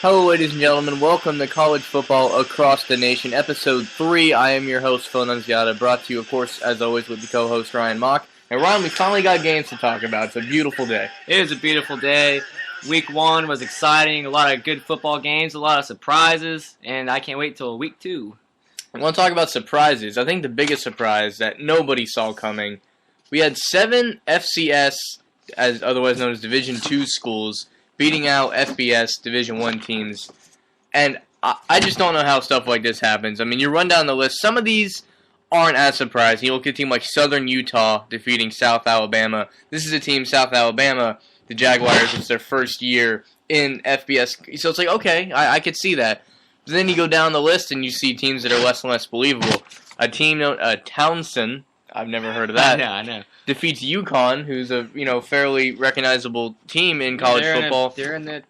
Hello, ladies and gentlemen. Welcome to College Football Across the Nation, Episode 3. I am your host, Phil Nunziata, brought to you, of course, as always, with the co-host, Ryan Mock. And Ryan, we finally got games to talk about. It's a beautiful day. It is a beautiful day. Week 1 was exciting. A lot of good football games, a lot of surprises, and I can't wait till week 2. I want to talk about surprises. I think the biggest surprise that nobody saw coming, we had 7 FCS, as otherwise known as Division II schools, beating out FBS Division I teams. And I just don't know how stuff like this happens. I mean, you run down the list. Some of these aren't as surprising. You look at a team like Southern Utah defeating South Alabama. This is a team, South Alabama, the Jaguars, it's their first year in FBS. So it's like, okay, I could see that. But then you go down the list and you see teams that are less and less believable. A team known Townsend, I've never heard of that. Yeah, I know. Defeats UConn, who's a fairly recognizable team in college football. They're in the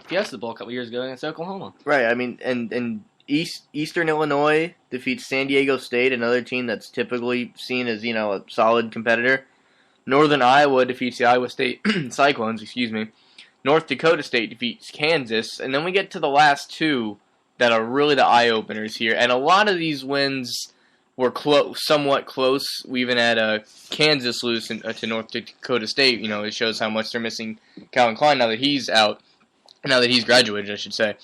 Fiesta Bowl a couple years ago against Oklahoma. Right. I mean, and Eastern Illinois defeats San Diego State, another team that's typically seen as a solid competitor. Northern Iowa defeats the Iowa State Cyclones. North Dakota State defeats Kansas, and then we get to the last two that are really the eye openers here. And a lot of these wins were somewhat close. We even had Kansas lose to North Dakota State. It shows how much they're missing Calvin Klein now that he's out, now that he's graduated, I should say.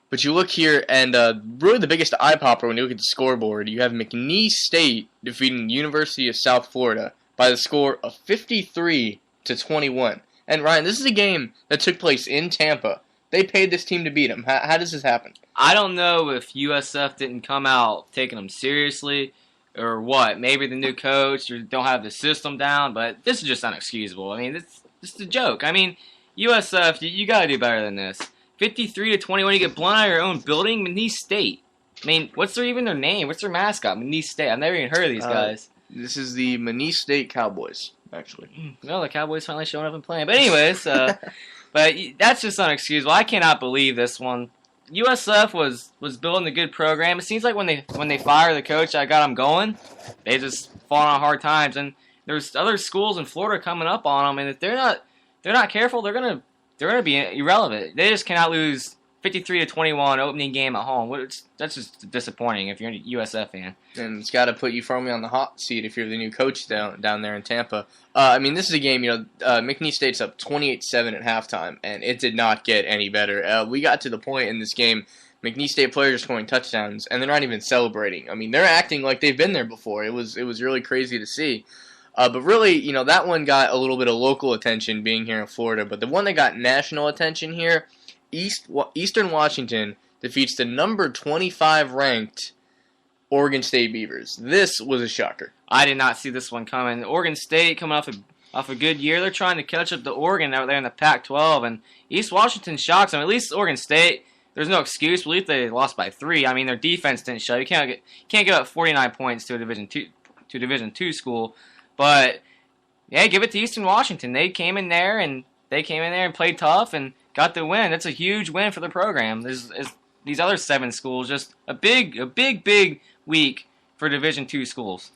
But you look here, and really the biggest eye popper when you look at the scoreboard, you have McNeese State defeating the University of South Florida by the score of 53-21. And Ryan, this is a game that took place in Tampa. They paid this team to beat them. How does this happen? I don't know if USF didn't come out taking them seriously or what. Maybe the new coach or don't have the system down, but this is just unexcusable. I mean, this is a joke. I mean, USF, you got to do better than this. 53-21, you get blown out of your own building, McNeese State. I mean, what's their name? What's their mascot? McNeese State. I've never even heard of these guys. This is the McNeese State Cowboys, actually. Well, the Cowboys finally showing up and playing. But anyways, but that's just unexcusable. I cannot believe this one. USF was building a good program. It seems like when they fire the coach that got them going, they just fall on hard times. And there's other schools in Florida coming up on them, and if they're not careful, they're gonna be irrelevant. They just cannot lose 53-21 opening game at home. That's just disappointing if you're a USF fan. And it's got to put you firmly on the hot seat if you're the new coach down there in Tampa. I mean, this is a game, McNeese State's up 28-7 at halftime, and it did not get any better. We got to the point in this game, McNeese State players are scoring touchdowns, and they're not even celebrating. I mean, they're acting like they've been there before. It was really crazy to see. But really, that one got a little bit of local attention being here in Florida. But the one that got national attention here, Eastern Washington defeats the number 25 ranked Oregon State Beavers. This was a shocker. I did not see this one coming. Oregon State coming off a good year. They're trying to catch up to Oregon out there in the Pac-12, and East Washington shocks them. At least Oregon State, there's no excuse. I believe they lost by 3. I mean, their defense didn't show. You can't give up 49 points to a Division II school. But yeah, give it to Eastern Washington. They came in there and played tough and got the win. That's a huge win for the program. There's these other 7 schools, just a big week for Division II schools.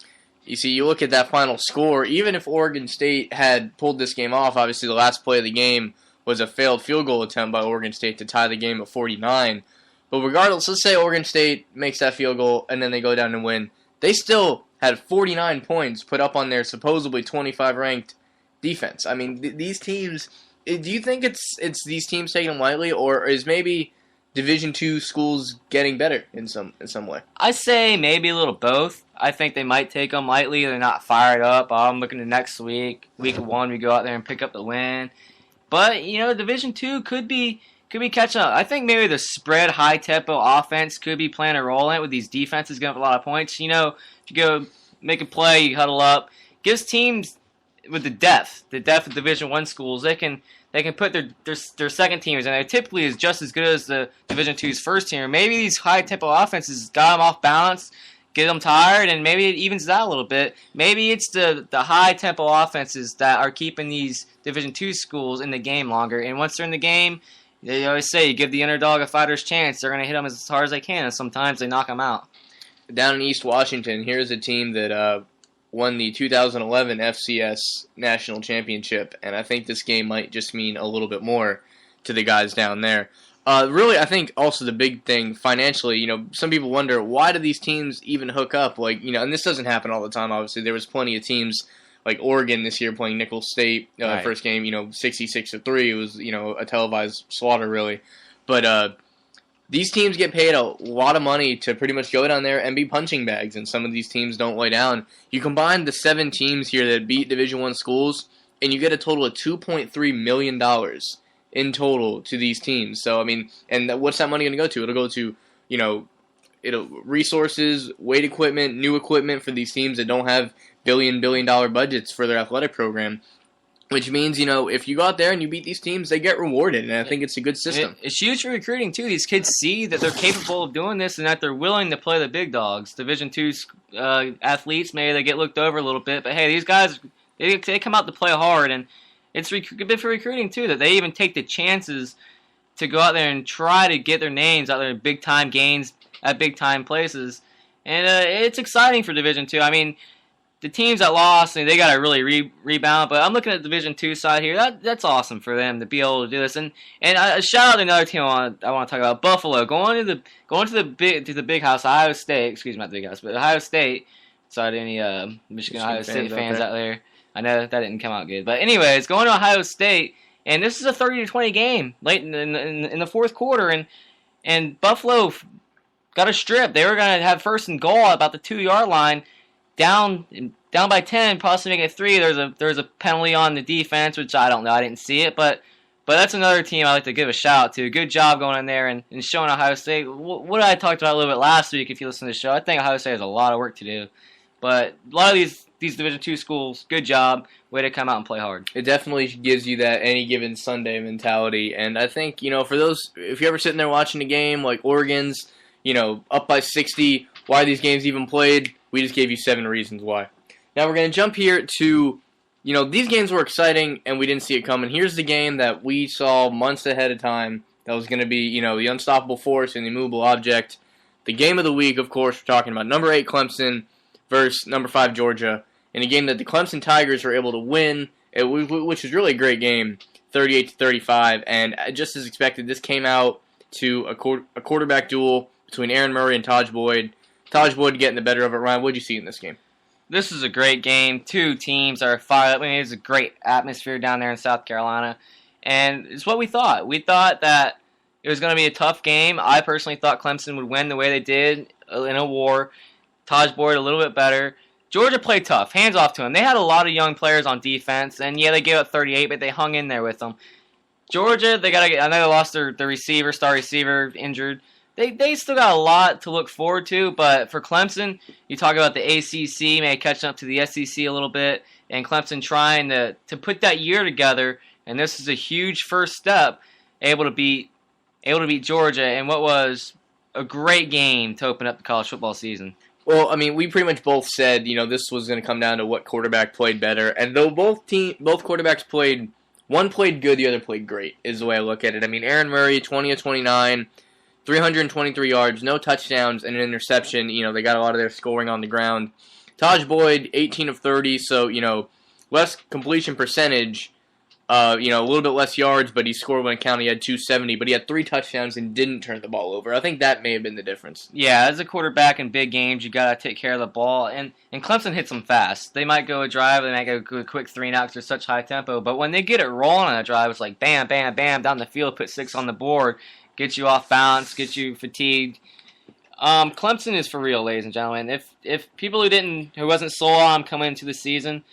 You see, you look at that final score, even if Oregon State had pulled this game off, obviously the last play of the game was a failed field goal attempt by Oregon State to tie the game at 49. But regardless, let's say Oregon State makes that field goal and then they go down and win. They still had 49 points put up on their supposedly 25 ranked defense. I mean, these teams, do you think it's these teams taking them lightly, or is maybe Division II schools getting better in some way? I say maybe a little both. I think they might take them lightly. They're not fired up. I'm looking to next week 1, we go out there and pick up the win. But Division II could be catching up. I think maybe the spread high tempo offense could be playing a role in it with these defenses giving up a lot of points. If you go make a play, you huddle up. Gives teams with the depth of Division I schools, they can put their second teamers in there. Typically is just as good as the Division II's first team. Maybe these high tempo offenses got them off balance, get them tired, and maybe it evens it out a little bit. Maybe it's the high tempo offenses that are keeping these Division II schools in the game longer. And once they're in the game, they always say you give the underdog a fighter's chance. They're going to hit them as hard as they can, and sometimes they knock them out. Down in East Washington, here's a team that won the 2011 FCS National Championship, and I think this game might just mean a little bit more to the guys down there. Really, I think also the big thing financially, some people wonder, why do these teams even hook up? And this doesn't happen all the time, obviously. There was plenty of teams like Oregon this year playing Nicholls State, Right. first game, 66-3. It was, a televised slaughter, really. But these teams get paid a lot of money to pretty much go down there and be punching bags, and some of these teams don't lay down. You combine the 7 teams here that beat Division I schools, and you get a total of $2.3 million in total to these teams. So, and what's that money going to go to? It'll go to, resources, weight equipment, new equipment for these teams that don't have billion-dollar budgets for their athletic program. Which means, if you go out there and you beat these teams, they get rewarded, and I think it's a good system. It's huge for recruiting, too. These kids see that they're capable of doing this and that they're willing to play the big dogs. Division II athletes, maybe they get looked over a little bit, but hey, these guys, they come out to play hard, and it's a bit for recruiting, too, that they even take the chances to go out there and try to get their names out there in big-time games at big-time places. And it's exciting for Division II. The teams that lost, they got to really rebound. But I'm looking at the Division II side here. That's awesome for them to be able to do this. And a shout out to another team I want to talk about, Buffalo, going to the big house, Ohio State. Excuse me, not the big house, but Ohio State. Sorry to any Michigan Ohio State fans out there. I know that didn't come out good, but anyways, going to Ohio State, and this is a 30-20 game late in the fourth quarter, and Buffalo got a strip. They were going to have first and goal at about the 2-yard line. Down by 10, possibly make it 3. There's a penalty on the defense, which I don't know. I didn't see it, but that's another team I like to give a shout out to. Good job going in there and showing Ohio State. What I talked about a little bit last week, if you listen to the show, I think Ohio State has a lot of work to do. But a lot of these Division II schools, good job. Way to come out and play hard. It definitely gives you that any given Sunday mentality. And I think, for those, if you're ever sitting there watching a game like Oregon's, up by 60, why are these games even played? We just gave you 7 reasons why. Now we're going to jump here to, these games were exciting and we didn't see it coming. Here's the game that we saw months ahead of time that was going to be, the unstoppable force and the immovable object. The game of the week, of course, we're talking about number 8 Clemson versus number 5 Georgia. In a game that the Clemson Tigers were able to win, which was really a great game, 38-35. And just as expected, this came out to a quarterback duel between Aaron Murray and Taj Boyd. Taj Boyd getting the better of it. Ryan, what did you see in this game? This is a great game. 2 teams are fired up. It's a great atmosphere down there in South Carolina. And it's what we thought. We thought that it was going to be a tough game. I personally thought Clemson would win the way they did in a war. Taj Boyd a little bit better. Georgia played tough. Hands off to them. They had a lot of young players on defense. And yeah, they gave up 38, but they hung in there with them. Georgia, I know they lost their star receiver, injured. They still got a lot to look forward to, but for Clemson, you talk about the ACC, maybe catching up to the SEC a little bit, and Clemson trying to put that year together, and this is a huge first step, able to beat Georgia in what was a great game to open up the college football season. Well, we pretty much both said, this was going to come down to what quarterback played better, and though both quarterbacks played, one played good, the other played great, is the way I look at it. Aaron Murray, 20 of 29. 323 yards, no touchdowns, and an interception. They got a lot of their scoring on the ground. Taj Boyd, 18 of 30, so, less completion percentage, a little bit less yards, but he scored when it counted. He had 270, but he had 3 touchdowns and didn't turn the ball over. I think that may have been the difference. Yeah, as a quarterback in big games, you got to take care of the ball, and Clemson hits them fast. They might go a drive, they might go a quick 3-and-out because they're such high tempo, but when they get it rolling on a drive, it's like bam, bam, bam, down the field, put 6 on the board, get you off balance, get you fatigued. Clemson is for real, ladies and gentlemen. If people who wasn't sold on coming into the season,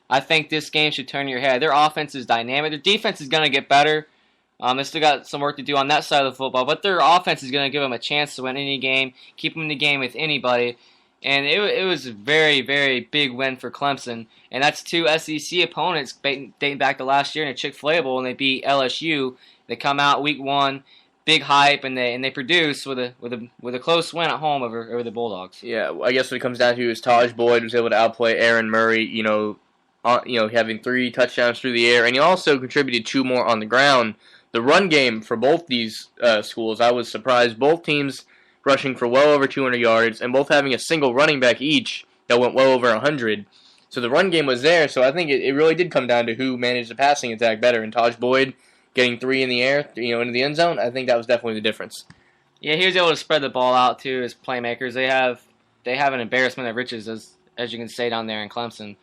I think this game should turn your head. Their offense is dynamic. Their defense is going to get better. They still got some work to do on that side of the football, but their offense is going to give them a chance to win any game, keep them in the game with anybody. And it was a very, very big win for Clemson. And that's 2 SEC opponents dating back to last year in a Chick-fil-A Bowl, and they beat LSU. They come out week 1. Big hype, and they produce with a close win at home over the Bulldogs. Yeah, I guess what it comes down to is Taj Boyd was able to outplay Aaron Murray. Having 3 touchdowns through the air, and he also contributed 2 more on the ground. The run game for both these schools, I was surprised. Both teams rushing for well over 200 yards, and both having a single running back each that went well over 100. So the run game was there. So I think it really did come down to who managed the passing attack better. And Taj Boyd getting 3 in the air, into the end zone. I think that was definitely the difference. Yeah, he was able to spread the ball out too as playmakers. They have an embarrassment of riches as you can say down there in Clemson.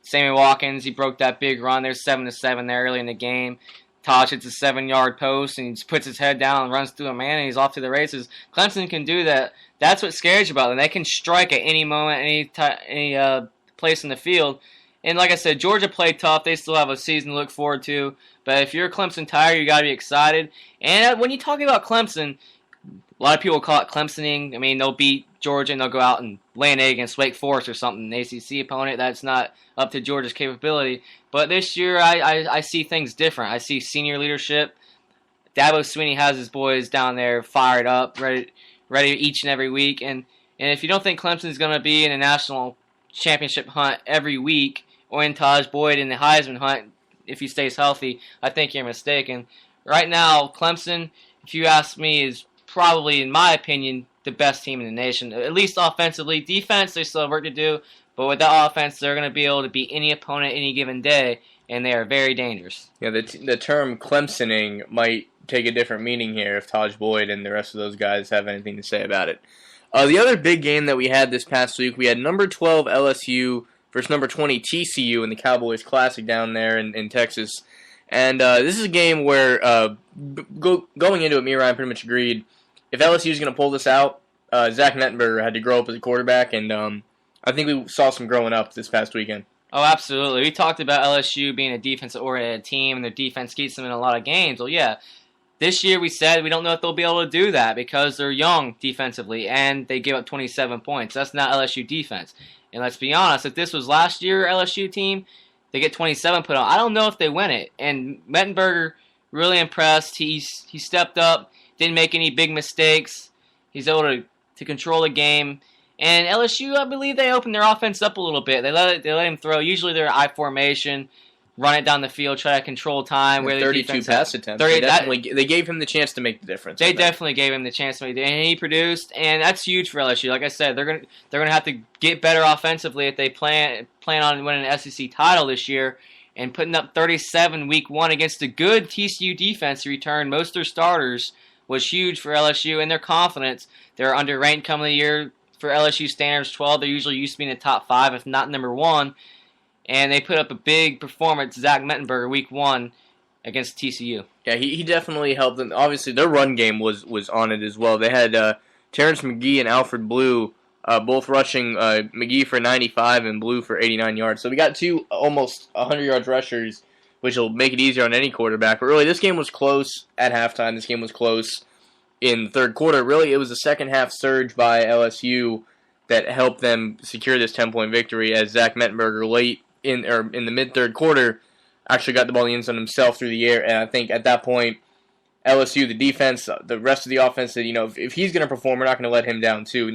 Sammy Watkins, he broke that big run. They're 7-7 there early in the game. Taj hits a 7-yard post and he just puts his head down and runs through a man and he's off to the races. Clemson can do that. That's what scares you about them. They can strike at any moment, any place in the field. And like I said, Georgia played tough. They still have a season to look forward to. But if you're a Clemson Tiger, you got to be excited. And when you talk about Clemson, a lot of people call it Clemsoning. I mean, they'll beat Georgia and they'll go out and lay an egg against Wake Forest or something, an ACC opponent. That's not up to Georgia's capability. But this year, I see things different. I see senior leadership. Dabo Swinney has his boys down there fired up, ready each and every week. And if you don't think Clemson's going to be in a national championship hunt every week or in Taj Boyd in the Heisman hunt if he stays healthy, I think you're mistaken. Right now, Clemson, if you ask me, is probably, in my opinion, the best team in the nation, at least offensively. Defense, they still have work to do, but with that offense, they're going to be able to beat any opponent any given day, and they are very dangerous. Yeah, the term Clemsoning might take a different meaning here if Taj Boyd and the rest of those guys have anything to say about it. The other big game that we had this past week, we had number 12 LSU versus number 20 TCU in the Cowboys Classic down there in Texas. And this is a game where, going into it, me and Ryan pretty much agreed, if LSU is going to pull this out, Zach Mettenberger had to grow up as a quarterback, and I think we saw some growing up this past weekend. Oh, absolutely. We talked about LSU being a defensive-oriented team, and their defense keeps them in a lot of games. Well, yeah, this year we said we don't know if they'll be able to do that because they're young defensively, and they give up 27 points. That's not LSU defense. And let's be honest, if this was last year LSU team, they get 27 put on. I don't know if they win it. And Mettenberger really impressed. He stepped up, didn't make any big mistakes. He's able to control the game. And LSU, I believe they opened their offense up a little bit. They let him throw. Usually they're I formation, run it down the field, try to control time. Where 32 pass attempts. They gave him the chance to make the difference. They definitely gave him the chance to make it, and he produced. And that's huge for LSU. Like I said, they're gonna have to get better offensively if they plan on winning an SEC title this year. And putting up 37 week 1 against a good TCU defense to return most of their starters was huge for LSU and their confidence. They're underranked coming of the year for LSU standards. 12. They usually used to be in the top 5, if not number 1. And they put up a big performance, Zach Mettenberger, week 1 against TCU. Yeah, he definitely helped them. Obviously, their run game was on it as well. They had Terrence McGee and Alfred Blue both rushing, McGee for 95 and Blue for 89 yards. So we got 2 almost 100 yards rushers, which will make it easier on any quarterback. But really, this game was close at halftime. This game was close in the third quarter. Really, it was a second-half surge by LSU that helped them secure this 10-point victory as Zach Mettenberger late in the mid-third quarter actually got the ball in the end zone himself through the air. And I think at that point, LSU, the defense, the rest of the offense, said, if he's going to perform, we're not going to let him down too.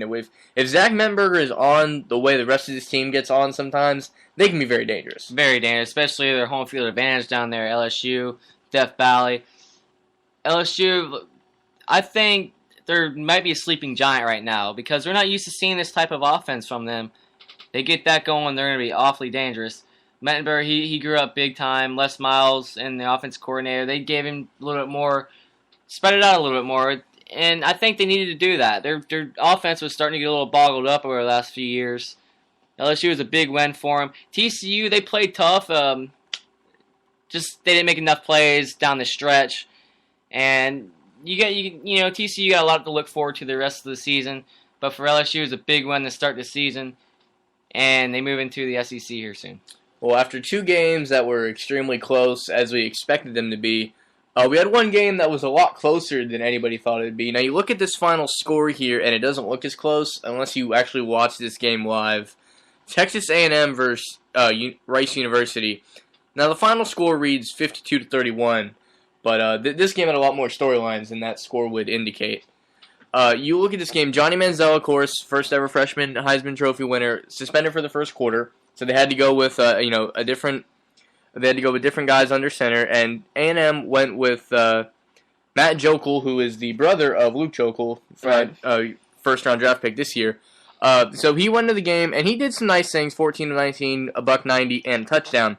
If Zach Mettenberger is on the way the rest of this team gets on sometimes, they can be very dangerous. Very dangerous, especially their home field advantage down there, LSU, Death Valley. LSU, I think there might be a sleeping giant right now because we're not used to seeing this type of offense from them. They get that going, they're going to be awfully dangerous. Mettenberger, he grew up big time. Les Miles and the offense coordinator, they gave him a little bit more, spread it out a little bit more, and I think they needed to do that. Their offense was starting to get a little boggled up over the last few years. LSU was a big win for them. TCU, they played tough. Just they didn't make enough plays down the stretch, and TCU got a lot to look forward to the rest of the season. But for LSU, it was a big win to start the season, and they move into the SEC here soon. Well, after 2 games that were extremely close, as we expected them to be, we had one game that was a lot closer than anybody thought it would be. Now, you look at this final score here, and it doesn't look as close unless you actually watch this game live. Texas A&M versus Rice University. Now, the final score reads 52-31, but this game had a lot more storylines than that score would indicate. You look at this game, Johnny Manziel, of course, first ever freshman Heisman Trophy winner, suspended for the first quarter. So they had to go with different guys under center, and A&M went with Matt Jokel, who is the brother of Luke Jokel, first round draft pick this year. So he went into the game and he did some nice things, 14-19, a $190 and a touchdown.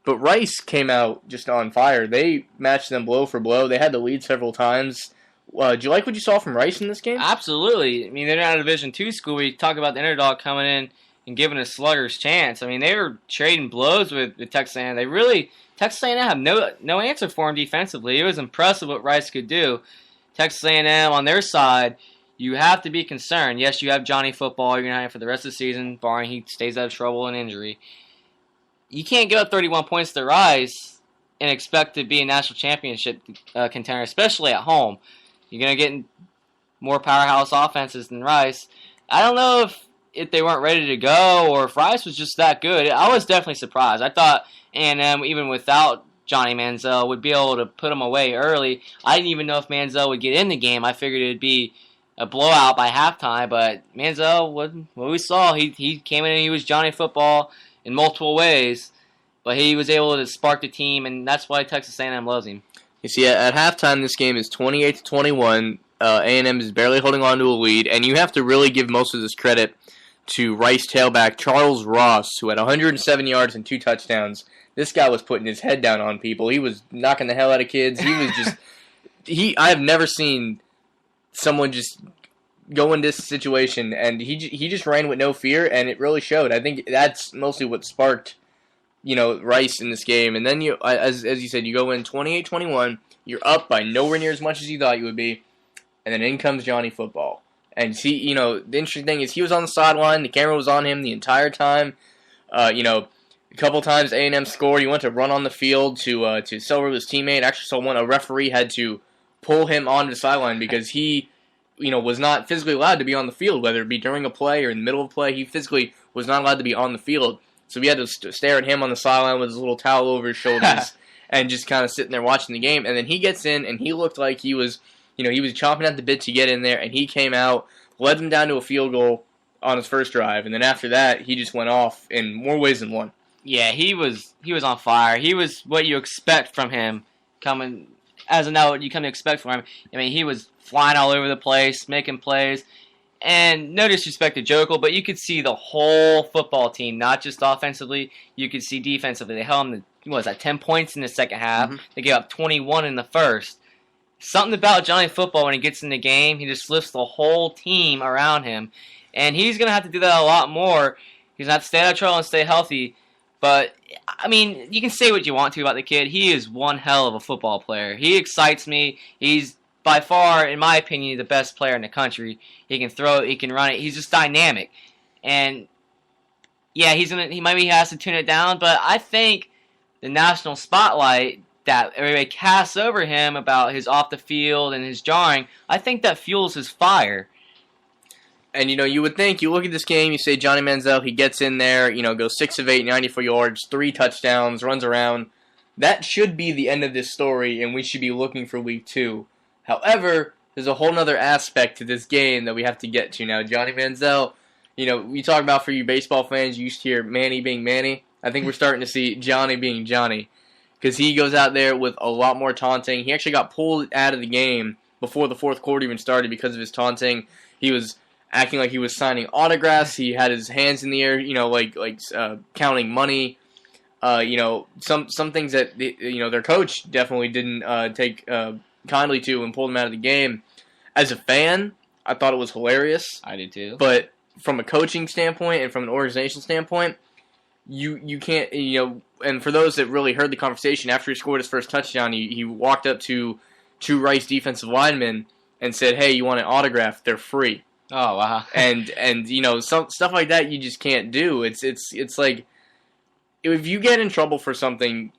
But Rice came out just on fire. They matched them blow for blow. They had the lead several times. Do you like what you saw from Rice in this game? Absolutely. I mean, they're not a Division II school. We talk about the underdog coming in and giving a slugger's chance. I mean, they were trading blows with Texas A&M. Texas A&M have no answer for them defensively. It was impressive what Rice could do. Texas A&M on their side, you have to be concerned. Yes, you have Johnny Football. You're going to have for the rest of the season, barring he stays out of trouble and injury. You can't give up 31 points to Rice and expect to be a national championship contender, especially at home. You're going to get more powerhouse offenses than Rice. I don't know if they weren't ready to go or if Rice was just that good. I was definitely surprised. I thought A&M, even without Johnny Manziel, would be able to put them away early. I didn't even know if Manziel would get in the game. I figured it would be a blowout by halftime, but Manziel, what we saw, he came in and he was Johnny Football in multiple ways, but he was able to spark the team, and that's why Texas A&M loves him. You see, at halftime, this game is 28-21. A&M is barely holding on to a lead, and you have to really give most of this credit to Rice tailback Charles Ross, who had 107 yards and 2 touchdowns. This guy was putting his head down on people. He was knocking the hell out of kids. He was just I have never seen someone just go in this situation, and he just ran with no fear, and it really showed. I think that's mostly what sparked Rice in this game. And then as you said, you go in 28-21. You're up by nowhere near as much as you thought you would be, and then in comes Johnny Football. And the interesting thing is he was on the sideline. The camera was on him the entire time. A couple times A&M scored. He went to run on the field to celebrate with his teammate. Actually, a referee had to pull him onto the sideline because he, was not physically allowed to be on the field, whether it be during a play or in the middle of a play. He physically was not allowed to be on the field. So we had to stare at him on the sideline with his little towel over his shoulders and just kind of sitting there watching the game. And then he gets in, and he looked like he was, he was chomping at the bit to get in there, and he came out, led them down to a field goal on his first drive. And then after that, he just went off in more ways than one. Yeah, he was on fire. He was what you expect from him coming as what you come to expect from him. I mean, he was flying all over the place, making plays. And no disrespect to Jokel, but you could see the whole football team, not just offensively. You could see defensively. They held him to 10 points in the second half. Mm-hmm. They gave up 21 in the first. Something about Johnny Football when he gets in the game, he just lifts the whole team around him. And he's going to have to do that a lot more. He's going to have to stay out of trouble and stay healthy. But, I mean, you can say what you want to about the kid. He is one hell of a football player. He excites me. He's by far, in my opinion, the best player in the country. He can throw it, he can run it. He's just dynamic. And, yeah, he maybe has to tune it down, but I think the national spotlight that everybody casts over him about his off the field and his jarring, I think that fuels his fire. And, you would think, you look at this game, you say Johnny Manziel, he gets in there, goes 6 of 8, 94 yards, 3 touchdowns, runs around. That should be the end of this story, and we should be looking for week 2. However, there's a whole other aspect to this game that we have to get to now. Johnny Manziel, we talk about for you baseball fans, you used to hear Manny being Manny. I think we're starting to see Johnny being Johnny because he goes out there with a lot more taunting. He actually got pulled out of the game before the fourth quarter even started because of his taunting. He was acting like he was signing autographs. He had his hands in the air, like counting money. Some things that their coach definitely didn't take kindly to and pulled him out of the game. As a fan, I thought it was hilarious. I did too. But from a coaching standpoint and from an organization standpoint, you can't, and for those that really heard the conversation, after he scored his first touchdown, he walked up to 2 Rice defensive linemen and said, "Hey, you want an autograph? They're free." Oh, wow. and some stuff like that you just can't do. It's like if you get in trouble for something,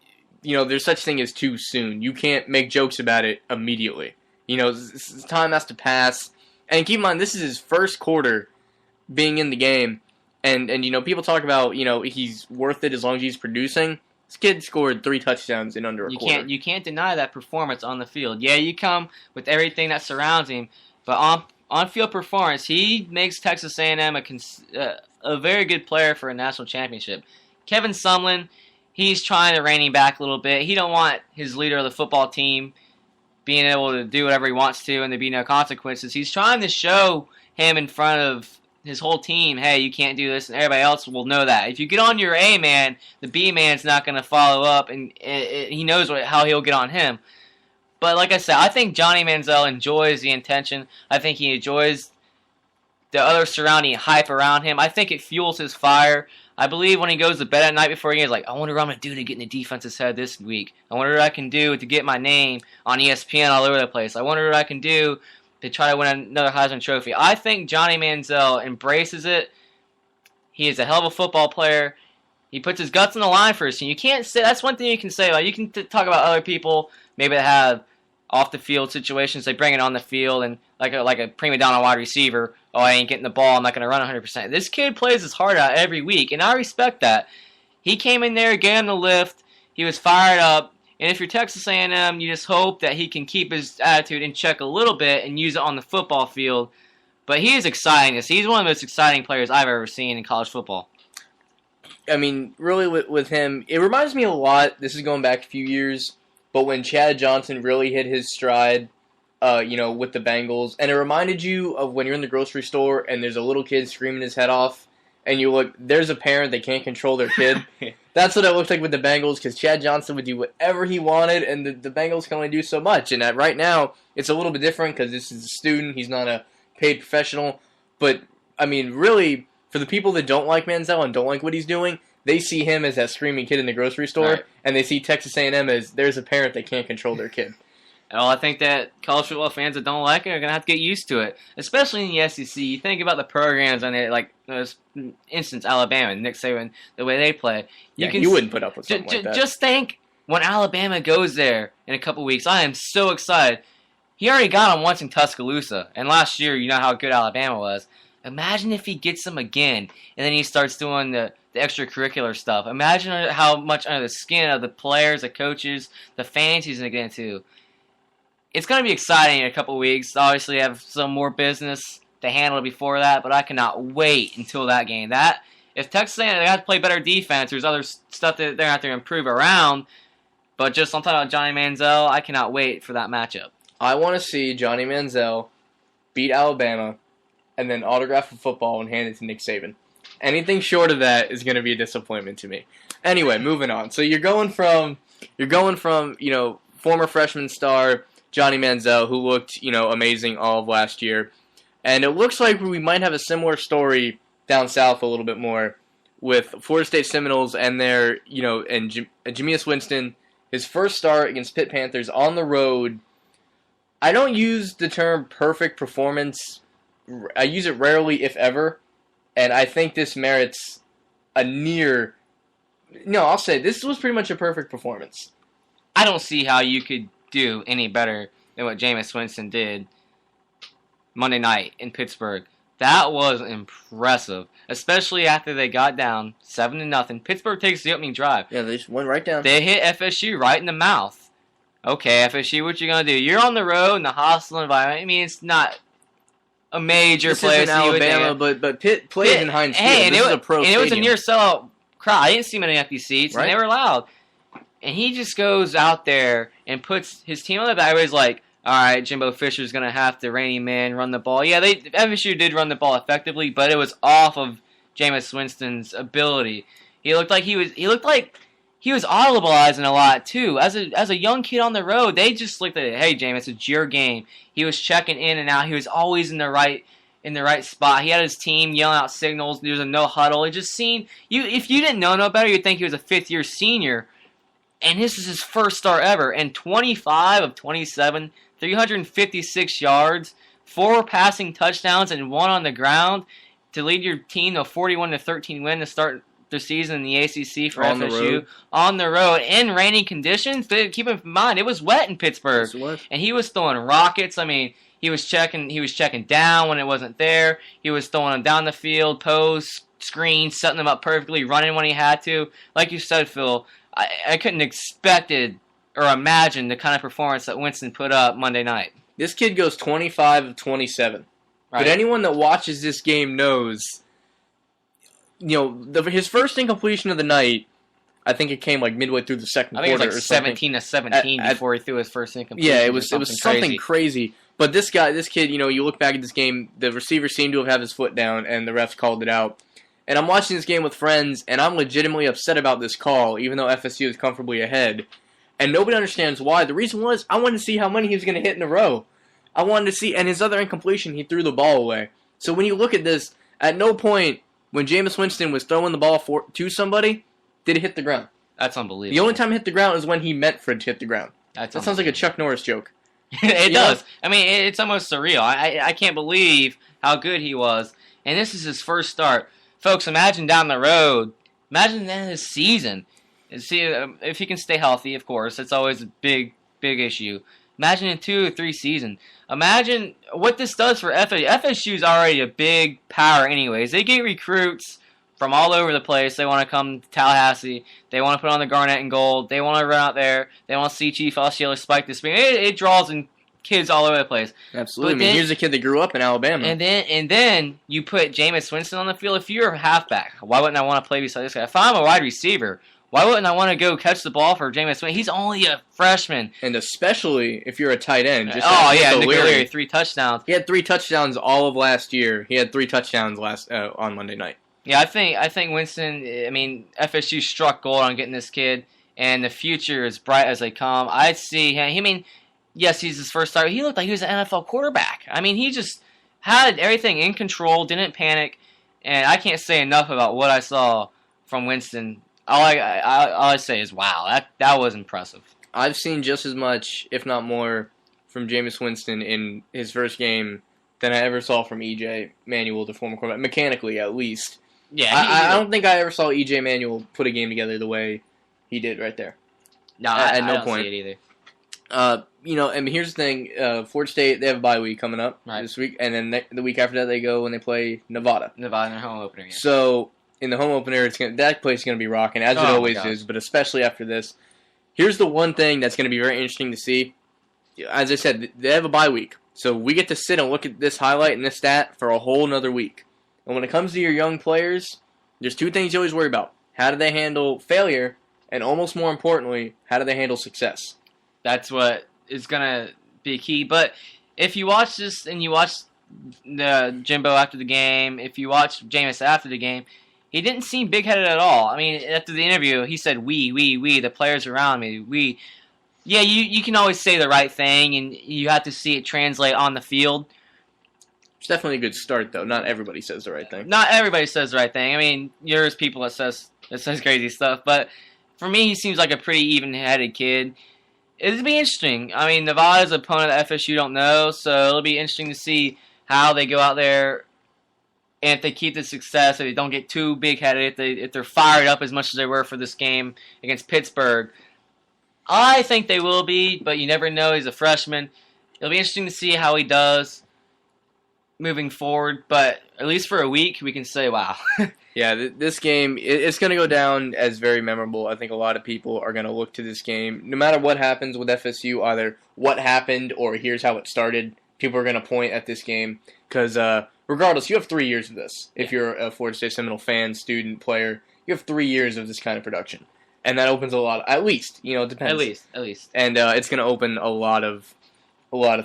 there's such thing as too soon. You can't make jokes about it immediately. Time has to pass. And keep in mind, this is his first quarter being in the game. And people talk about, he's worth it as long as he's producing. This kid scored 3 touchdowns in under a quarter. You can't deny that performance on the field. Yeah, you come with everything that surrounds him, but on-field performance, he makes Texas A&M a very good player for a national championship. Kevin Sumlin, he's trying to rein him back a little bit. He don't want his leader of the football team being able to do whatever he wants to and there be no consequences. He's trying to show him in front of his whole team, hey, you can't do this, and everybody else will know that. If you get on your A man, the B man's not going to follow up, and he knows how he'll get on him. But like I said, I think Johnny Manziel enjoys the attention. I think he enjoys the other surrounding hype around him. I think it fuels his fire. I believe when he goes to bed at night before a game, he's like, I wonder what I'm going to do to get in the defense's head this week. I wonder what I can do to get my name on ESPN all over the place. I wonder what I can do to try to win another Heisman Trophy. I think Johnny Manziel embraces it. He is a hell of a football player. He puts his guts on the line for his team. You can't say, that's one thing you can say. Like, you can talk about other people, maybe that have off the field situations. They bring it on the field, and like a prima donna wide receiver, oh, I ain't getting the ball, I'm not going to run 100%. This kid plays his heart out every week, and I respect that. He came in there, gave him the lift, he was fired up, and if you're Texas A&M, you just hope that he can keep his attitude in check a little bit and use it on the football field. But he is exciting. He's one of the most exciting players I've ever seen in college football. I mean, really with him, it reminds me a lot, this is going back a few years, but when Chad Johnson really hit his stride, with the Bengals, and it reminded you of when you're in the grocery store and there's a little kid screaming his head off, and you look, there's a parent that can't control their kid. That's what it looked like with the Bengals, because Chad Johnson would do whatever he wanted, and the Bengals can only do so much. And right now, it's a little bit different because this is a student, he's not a paid professional. But, I mean, really, for the people that don't like Manziel and don't like what he's doing, they see him as that screaming kid in the grocery store, right, and they see Texas A&M as there's a parent that can't control their kid. Well, I think that college football fans that don't like it are going to have to get used to it, especially in the SEC. You think about the programs on it, like, for instance, Alabama, Nick Saban, the way they play. You wouldn't put up with something like that. Just think when Alabama goes there in a couple weeks. I am so excited. He already got him once in Tuscaloosa, and last year, you know how good Alabama was. Imagine if he gets them again, and then he starts doing the extracurricular stuff. Imagine how much under the skin of the players, the coaches, the fans he's going to get into. It's going to be exciting in a couple weeks. Obviously, I have some more business to handle before that, but I cannot wait until that game. If Texas A&M, they have to play better defense, there's other stuff that they're going to have to improve around, but just on talking about Johnny Manziel, I cannot wait for that matchup. I want to see Johnny Manziel beat Alabama and then autograph a football and hand it to Nick Saban. Anything short of that is going to be a disappointment to me. Anyway, moving on. So you're going from former freshman star Johnny Manziel, who looked, amazing all of last year. And it looks like we might have a similar story down south a little bit more with Florida State Seminoles and their, and Jameis Winston, his first start against Pitt Panthers on the road. I don't use the term perfect performance. I use it rarely, if ever. And I think this merits I'll say this was pretty much a perfect performance. I don't see how you could do any better than what Jameis Winston did Monday night in Pittsburgh. That was impressive, especially after they got down 7-0. Pittsburgh takes the opening drive. Yeah, they just went right down. They hit FSU right in the mouth. Okay, FSU, what you gonna do? You're on the road in the hostile environment. I mean, it's not a major place. This isn't Alabama, but Pitt plays in Heinz Field. Hey, this is a pro stadium. It was a near sellout crowd. I didn't see many empty seats, right? And they were loud. And he just goes out there and puts his team on the back. Everybody's like, all right, Jimbo Fisher's going to have to rein him in, run the ball. Yeah, FSU did run the ball effectively, but it was off of Jameis Winston's ability. He looked like he was audibilizing a lot too. As a young kid on the road, they just looked at it. Hey, Jameis, it's your game. He was checking in and out. He was always in the right spot. He had his team yelling out signals. There was a no huddle. It just seemed if you didn't know no better, you'd think he was a fifth-year senior. And this is his first start ever. And 25 of 27, 356 yards, 4 passing touchdowns, and 1 on the ground to lead your team to a 41-13 win to start the season in the ACC for FSU. On the road in rainy conditions. But keep in mind, it was wet in Pittsburgh. Yes, it was. And he was throwing rockets. I mean, he was checking down when it wasn't there. He was throwing them down the field, post, screen, setting them up perfectly, running when he had to. Like you said, Phil, I couldn't expected or imagine the kind of performance that Winston put up Monday night. This kid goes 25 of 27. Right. But anyone that watches this game knows, his first incompletion of the night, I think it came like midway through the second quarter. I think it was like 17 to 17 before he threw his first incompletion. Yeah, it was something crazy. But this kid, you look back at this game, the receiver seemed to have had his foot down, and the refs called it out. And I'm watching this game with friends, and I'm legitimately upset about this call, even though FSU is comfortably ahead. And nobody understands why. The reason was, I wanted to see how many he was going to hit in a row. I wanted to see, and his other incompletion, he threw the ball away. So when you look at this, at no point, when Jameis Winston was throwing the ball to somebody, did it hit the ground. That's unbelievable. The only time it hit the ground is when he meant for it to hit the ground. That sounds like a Chuck Norris joke. It does. I mean, it's almost surreal. I can't believe how good he was. And this is his first start. Folks, imagine down the road. Imagine that his season. See, if he can stay healthy, of course. It's always a big issue. Imagine in 2 or 3 seasons. Imagine what this does for FSU. FSU is already a big power anyways. They get recruits from all over the place. They want to come to Tallahassee. They want to put on the garnet and gold. They want to run out there. They want to see Chief Osceola spike this thing. It draws in kids all over the place. Absolutely. Here's a kid that grew up in Alabama. And then you put Jameis Winston on the field. If you're a halfback, why wouldn't I want to play beside this guy? If I'm a wide receiver, why wouldn't I want to go catch the ball for Jameis Winston? He's only a freshman. And especially if you're a tight end. Nick O'Leary, 3 touchdowns. He had 3 touchdowns all of last year. He had 3 touchdowns on Monday night. Yeah, I think Winston, FSU struck gold on getting this kid, and the future is bright as they come. I see him. Yes, he's his first start. He looked like he was an NFL quarterback. He just had everything in control, didn't panic, and I can't say enough about what I saw from Winston. All I say is, wow, that was impressive. I've seen just as much, if not more, from Jameis Winston in his first game than I ever saw from E.J. Manuel, the former quarterback, mechanically at least. Yeah, I don't think I ever saw E.J. Manuel put a game together the way he did right there. No, I don't see it either. And here's the thing: Florida State, they have a bye week coming up this week, and then the week after that they go and they play Nevada. Nevada in their home opener. Yeah. So in the home opener, that place is going to be rocking, as it always is, but especially after this. Here's the one thing that's going to be very interesting to see. As I said, they have a bye week, so we get to sit and look at this highlight and this stat for a whole nother week. And when it comes to your young players, there's 2 things you always worry about. How do they handle failure? And almost more importantly, how do they handle success? That's what is going to be key. But if you watch this and you watch the Jimbo after the game, if you watch Jameis after the game, he didn't seem big-headed at all. After the interview, he said, we, the players around me, we. Yeah, you can always say the right thing, and you have to see it translate on the field. It's definitely a good start, though. Not everybody says the right thing. Not everybody says the right thing. There's people that says crazy stuff, but for me, he seems like a pretty even-headed kid. It'll be interesting. Nevada's an opponent that FSU don't know, so it'll be interesting to see how they go out there, and if they keep the success, if they don't get too big-headed, if they're fired up as much as they were for this game against Pittsburgh. I think they will be, but you never know. He's a freshman. It'll be interesting to see how he does moving forward, but at least for a week, we can say, wow. Yeah, this game, it's going to go down as very memorable. I think a lot of people are going to look to this game. No matter what happens with FSU, either what happened or here's how it started, people are going to point at this game. Because regardless, you have 3 years of this. If you're a Florida State Seminole fan, student, player, you have 3 years of this kind of production. And that opens a lot, at least, it depends. At least. And it's going to open a lot of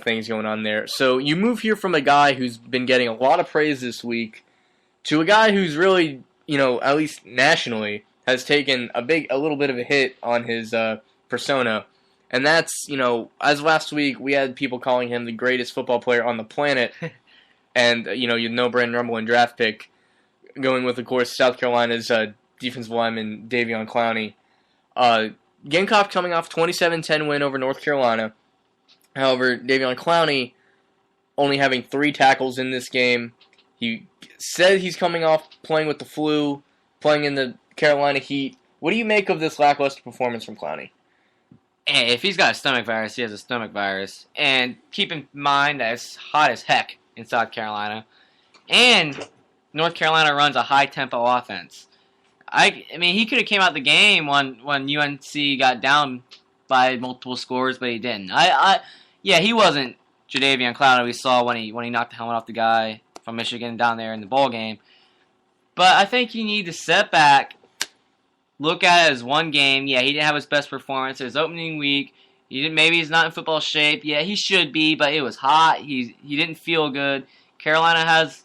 things going on there. So you move here from a guy who's been getting a lot of praise this week to a guy who's really, at least nationally, has taken a little bit of a hit on his persona. And that's, as last week, we had people calling him the greatest football player on the planet. And, Brandon Rumble and draft pick, going with, of course, South Carolina's defensive lineman, Davion Clowney. Gamecock coming off 27-10 win over North Carolina. However, Davion Clowney only having 3 tackles in this game. He said he's coming off playing with the flu, playing in the Carolina heat. What do you make of this lackluster performance from Clowney? Hey, if he's got a stomach virus, he has a stomach virus. And keep in mind that it's hot as heck in South Carolina. And North Carolina runs a high-tempo offense. He could have came out the game when UNC got down by multiple scores, but he didn't. He wasn't Jadeveon Clowney we saw when he knocked the helmet off the guy from Michigan down there in the bowl game. But I think you need to step back, look at it as one game. Yeah, he didn't have his best performance. It was opening week. Maybe he's not in football shape. Yeah, he should be, but it was hot. He didn't feel good. Carolina has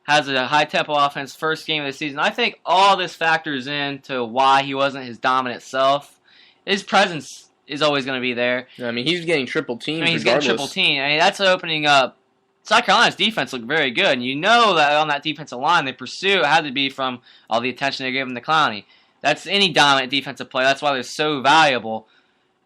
a high-tempo offense first game of the season. I think all this factors into why he wasn't his dominant self. His presence is always going to be there. I mean, he's getting triple teamed. He's getting triple teamed. That's opening up. South Carolina's defense looked very good, and you know that on that defensive line, the pursuit had to be from all the attention they're giving to Clowney. That's any dominant defensive player. That's why they're so valuable.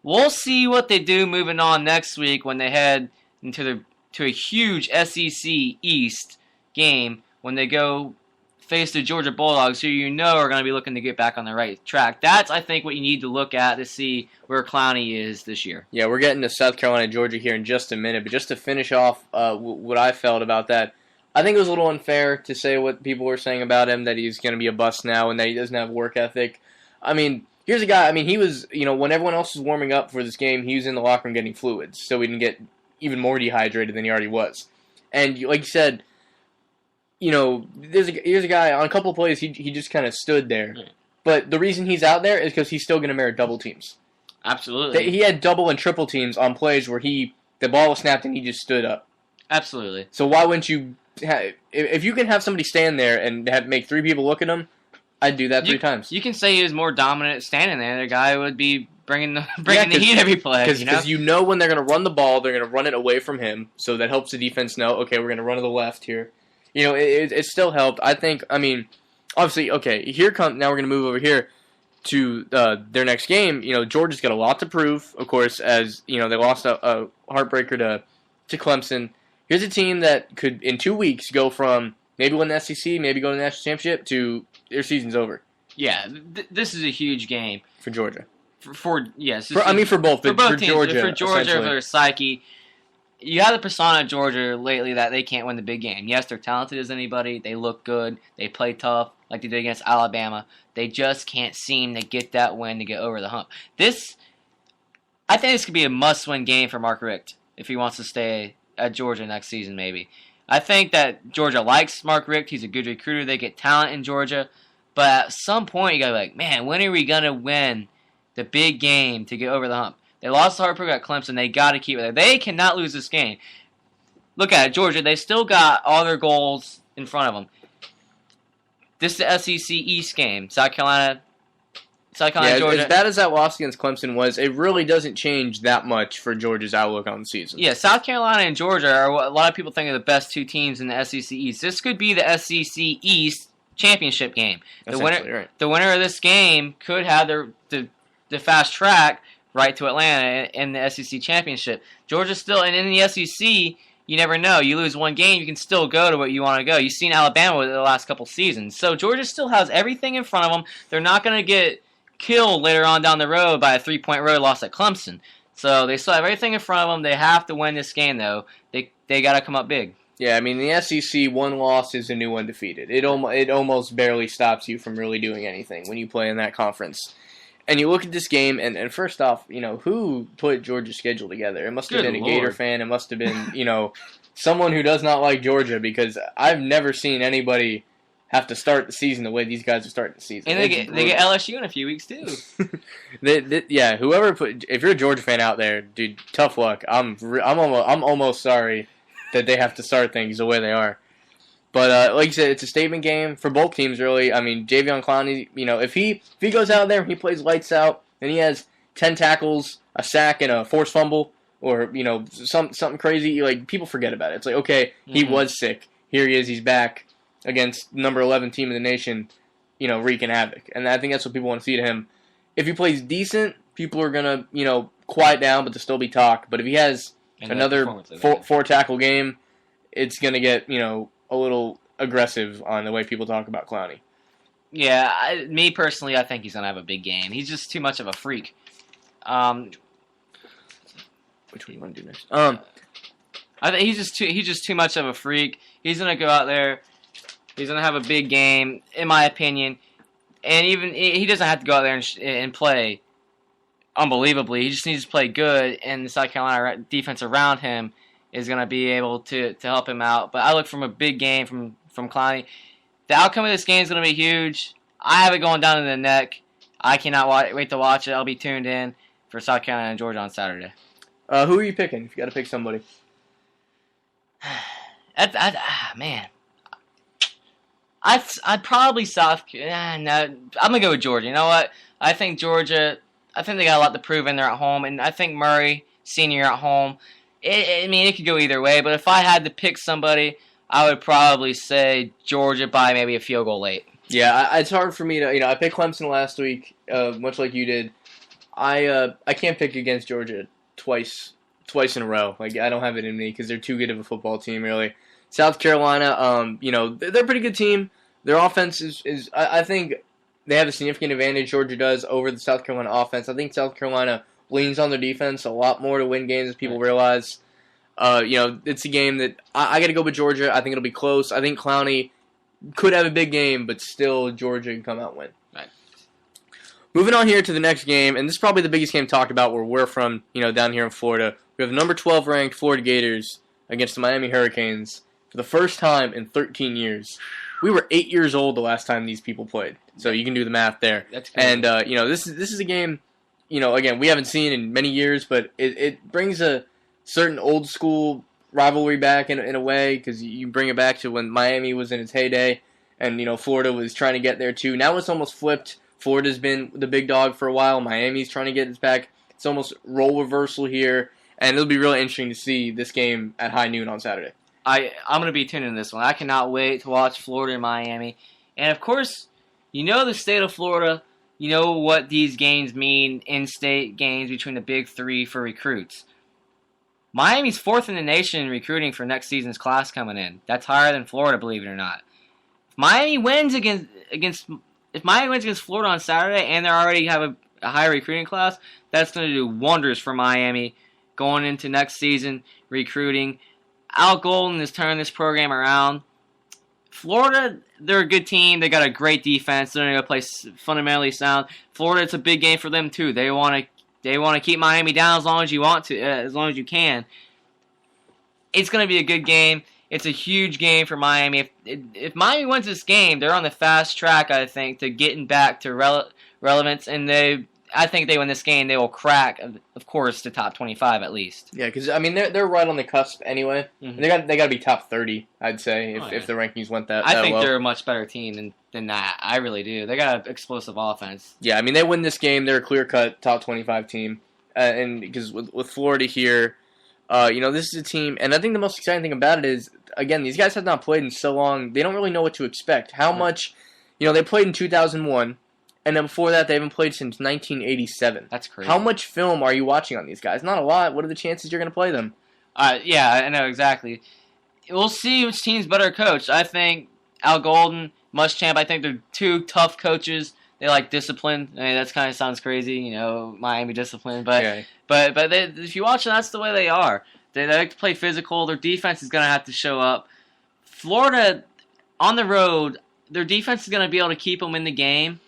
We'll see what they do moving on next week when they head to a huge SEC East game when they go face the Georgia Bulldogs, who you know are going to be looking to get back on the right track. That's, I think, what you need to look at to see where Clowney is this year. Yeah, we're getting to South Carolina, Georgia here in just a minute, but just to finish off what I felt about that, I think it was a little unfair to say what people were saying about him, that he's going to be a bust now and that he doesn't have work ethic. I mean, here's a guy, he was, when everyone else was warming up for this game, he was in the locker room getting fluids, so he didn't get even more dehydrated than he already was. And like you said, here's a guy, on a couple of plays, he just kind of stood there. Yeah. But the reason he's out there is because he's still going to merit double teams. Absolutely. He had double and triple teams on plays where the ball was snapped and he just stood up. Absolutely. So why wouldn't you, if you can have somebody stand there and make three people look at him, I'd do that three times. You can say he was more dominant standing there. The guy would be bringing the heat every play. Because when they're going to run the ball, they're going to run it away from him. So that helps the defense know, okay, we're going to run to the left here. It still helped. I think, obviously, okay, now we're going to move over here to their next game. Georgia's got a lot to prove, of course, as, they lost a heartbreaker to Clemson. Here's a team that could, in 2 weeks, go from maybe win the SEC, maybe go to the national championship, to their season's over. Yeah, this is a huge game. For Georgia. For both. For both teams. Georgia. For Georgia, for their psyche. You have the persona of Georgia lately that they can't win the big game. Yes, they're talented as anybody. They look good. They play tough like they did against Alabama. They just can't seem to get that win to get over the hump. I think this could be a must-win game for Mark Richt if he wants to stay at Georgia next season maybe. I think that Georgia likes Mark Richt. He's a good recruiter. They get talent in Georgia. But at some point, you got to be like, man, when are we going to win the big game to get over the hump? They lost the heartbreak at Clemson. They got to keep it there. They cannot lose this game. Look at it, Georgia. They still got all their goals in front of them. This is the SEC East game. South Carolina, Georgia. As bad as that loss against Clemson was, it really doesn't change that much for Georgia's outlook on the season. Yeah, South Carolina and Georgia are what a lot of people think are the best two teams in the SEC East. This could be the SEC East championship game. The winner of this game could have the fast track right to Atlanta in the SEC championship. Georgia's still, and in the SEC, you never know. You lose one game, you can still go to where you want to go. You've seen Alabama with the last couple seasons. So Georgia still has everything in front of them. They're not going to get killed later on down the road by a 3-point road loss at Clemson. So they still have everything in front of them. They have to win this game, though. They got to come up big. Yeah, the SEC, one loss is a new undefeated. It almost barely stops you from really doing anything when you play in that conference. And you look at this game, and first off, who put Georgia's schedule together? It must have been a Gator fan. It must have been, someone who does not like Georgia, because I've never seen anybody have to start the season the way these guys are starting the season. And they get LSU in a few weeks, too. If you're a Georgia fan out there, dude, tough luck. I'm almost sorry that they have to start things the way they are. But like you said, it's a statement game for both teams, really. Javion Clowney, if he goes out there and he plays lights out and he has 10 tackles, a sack, and a forced fumble, or something crazy, people forget about it. It's like, okay, he was sick. Here he is. He's back against number 11 team in the nation, wreaking havoc. And I think that's what people want to see to him. If he plays decent, people are gonna quiet down, but there'll still be talk. But if he has another four tackle game, it's gonna get a little aggressive on the way people talk about Clowney. Yeah, me personally, I think he's going to have a big game. He's just too much of a freak. Which one do you want to do next? I think he's just too much of a freak. He's going to go out there. He's going to have a big game, in my opinion. And even he doesn't have to go out there and play unbelievably. He just needs to play good, and the South Carolina defense around him is going to be able to help him out. But I look from a big game from Clowney. The outcome of this game is going to be huge. I have it going down to the neck. I cannot wait to watch it. I'll be tuned in for South Carolina and Georgia on Saturday. Who are you picking if you got to pick somebody? Man. I'd probably no, I'm gonna go with Georgia. You know what? I think Georgia. I think they got a lot to prove, and they're at home. And I think Murray Senior at home. It could go either way. But if I had to pick somebody, I would probably say Georgia by maybe a field goal late. Yeah, it's hard for me to. I picked Clemson last week, much like you did. I can't pick against Georgia twice in a row. Like I don't have it in me because they're too good of a football team, really. South Carolina, they're a pretty good team. Their offense is I think they have a significant advantage, Georgia does, over the South Carolina offense. I think South Carolina leans on their defense a lot more to win games, as people realize. It's a game that I got to go with Georgia. I think it'll be close. I think Clowney could have a big game, but still Georgia can come out and win. Right. Moving on here to the next game, and this is probably the biggest game talked about where we're from, down here in Florida. We have the number 12 ranked Florida Gators against the Miami Hurricanes for the first time in 13 years. We were 8 years old the last time these people played, so you can do the math there. That's crazy. And this is a game, again, we haven't seen in many years, but it brings a certain old school rivalry back in a way, because you bring it back to when Miami was in its heyday, and Florida was trying to get there too. Now it's almost flipped. Florida's been the big dog for a while. Miami's trying to get its back. It's almost role reversal here, and it'll be really interesting to see this game at high noon on Saturday. I'm going to be tuning in this one. I cannot wait to watch Florida and Miami. And, of course, the state of Florida, what these games mean, in-state games between the big three for recruits. Miami's fourth in the nation in recruiting for next season's class coming in. That's higher than Florida, believe it or not. If Miami wins against Florida on Saturday and they already have a higher recruiting class, that's going to do wonders for Miami going into next season recruiting. Al Golden has turned this program around. Florida, they're a good team. They got a great defense. They're going to play fundamentally sound. Florida, it's a big game for them too. They want to keep Miami down as long as you want to, as long as you can. It's going to be a good game. It's a huge game for Miami. If Miami wins this game, they're on the fast track, I think, to getting back to relevance. And I think they win this game, they will crack, of course, the top 25 at least. Yeah, because they're right on the cusp anyway. Mm-hmm. They got to be top 30, I'd say, if the rankings went that. I think well. they're a much better team than that. I really do. They got an explosive offense. Yeah, they win this game. They're a clear-cut top 25 team, and because with Florida here, this is a team, and I think the most exciting thing about it is, again, these guys have not played in so long. They don't really know what to expect. How much, they played in 2001. And then before that, they haven't played since 1987. That's crazy. How much film are you watching on these guys? Not a lot. What are the chances you're going to play them? Yeah, I know exactly. We'll see which team's better coached. I think Al Golden, Muschamp, I think they're two tough coaches. They like discipline. That kind of sounds crazy, Miami discipline. But if you watch them, that's the way they are. They like to play physical. Their defense is going to have to show up. Florida, on the road, their defense is going to be able to keep them in the game.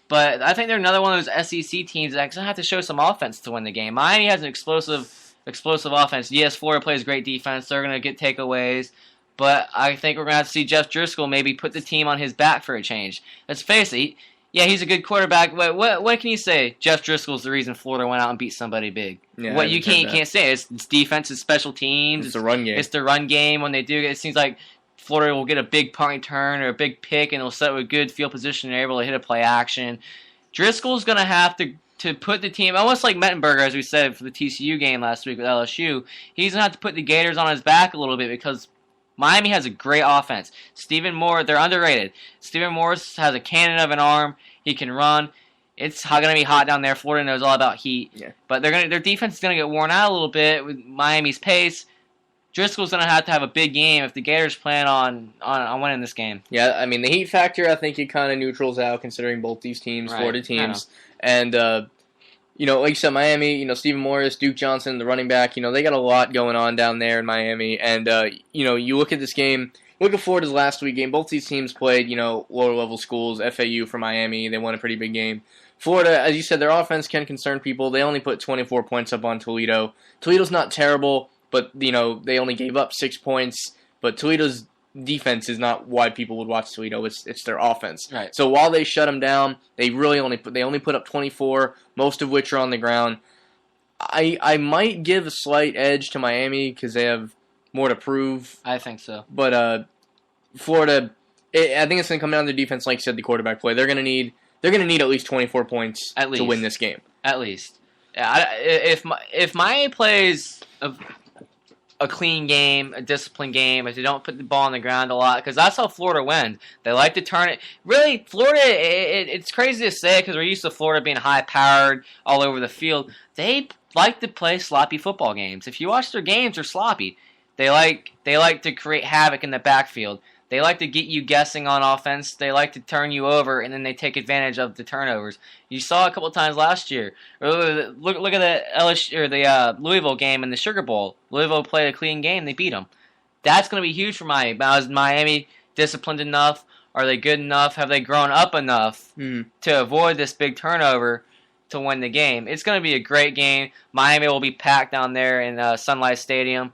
But I think they're another one of those SEC teams that actually have to show some offense to win the game. Miami has an explosive offense. Yes, Florida plays great defense. They're going to get takeaways. But I think we're going to have to see Jeff Driscoll maybe put the team on his back for a change. Let's face it. He's a good quarterback. What can you say? Jeff Driscoll's the reason Florida went out and beat somebody big. Yeah, you can't say it's defense, it's special teams. It's the run game. It's the run game. When they do it seems like Florida will get a big punt return or a big pick, and they'll set with good field position and they're able to hit a play action. Driscoll's going to have to put the team, almost like Mettenberger, as we said for the TCU game last week with LSU, he's going to have to put the Gators on his back a little bit because Miami has a great offense. Stephen Moore, they're underrated. Stephen Morris has a cannon of an arm. He can run. It's going to be hot down there. Florida knows all about heat. Yeah. But their defense is going to get worn out a little bit with Miami's pace. Driscoll's going to have a big game if the Gators plan on winning this game. Yeah, the heat factor, I think it kind of neutrals out considering both these teams, right. Florida teams. And, like you said, Miami, Stephen Morris, Duke Johnson, the running back, they got a lot going on down there in Miami. And, you look at this game, look at Florida's last week game. Both these teams played, lower-level schools, FAU for Miami. They won a pretty big game. Florida, as you said, their offense can concern people. They only put 24 points up on Toledo. Toledo's not terrible. But, they only gave up 6 points. But Toledo's defense is not why people would watch Toledo. It's their offense. Right. So while they shut them down, they only put up 24, most of which are on the ground. I might give a slight edge to Miami because they have more to prove. I think so. But Florida, I think it's going to come down to defense, like you said, the quarterback play. They're going to need at least 24 points to win this game. At least. If Miami plays a clean game, a disciplined game, if they don't put the ball on the ground a lot, because that's how Florida wins. They like to turn it. Really, Florida, it's crazy to say because we're used to Florida being high-powered all over the field. They like to play sloppy football games. If you watch their games, they're sloppy. They like to create havoc in the backfield. They like to get you guessing on offense. They like to turn you over, and then they take advantage of the turnovers. You saw a couple of times last year. Look at the LSU or the Louisville game in the Sugar Bowl. Louisville played a clean game. They beat them. That's going to be huge for Miami. Now, is Miami disciplined enough? Are they good enough? Have they grown up enough to avoid this big turnover to win the game? It's going to be a great game. Miami will be packed down there in Sun Life Stadium.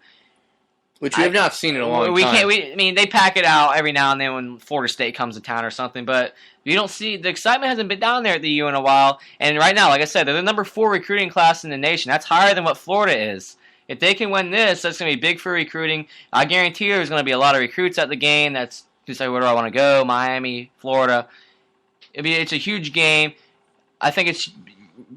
Which we have not seen in a long time. I mean, they pack it out every now and then when Florida State comes to town or something, but you don't see the excitement hasn't been down there at the U in a while. And right now, like I said, they're the number 4 recruiting class in the nation. That's higher than what Florida is. If they can win this, that's going to be big for recruiting. I guarantee you there's going to be a lot of recruits at the game. That's just like, where do I want to go? Miami, Florida. It's a huge game. I think it's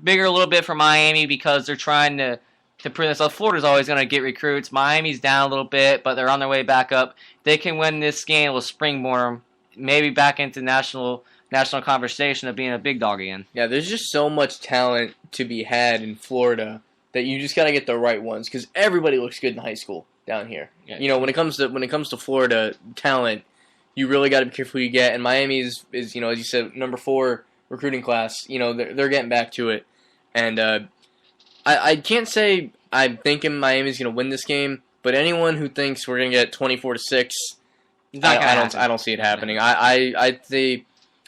bigger a little bit for Miami because they're trying to prove themselves. Florida's always going to get recruits. Miami's down a little bit, but they're on their way back up. They can win this game, will springboard them maybe back into national conversation of being a big dog again. Yeah, there's just so much talent to be had in Florida that you just got to get the right ones because everybody looks good in high school down here. Yeah. You know, when it comes to Florida talent, you really got to be careful who you get. And Miami is as you said, number 4 recruiting class. You know, they're getting back to it, and I can't say I'm thinking Miami's going to win this game, but anyone who thinks we're going to get 24-6, I don't see it happening. I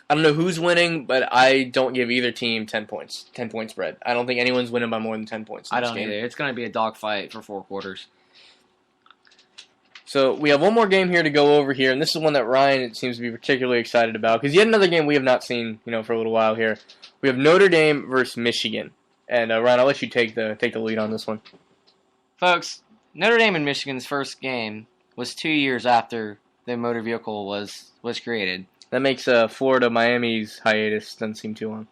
don't know who's winning, but I don't give either team 10 points, 10-point spread. I don't think anyone's winning by more than 10 points. I don't either. It's going to be a dogfight for 4 quarters. So we have one more game here to go over here, and this is one that Ryan seems to be particularly excited about because yet another game we have not seen, for a little while here. We have Notre Dame versus Michigan. And Ryan, I'll let you take the lead on this one. Folks, Notre Dame and Michigan's first game was 2 years after the motor vehicle was created. That makes Florida-Miami's hiatus doesn't seem too long.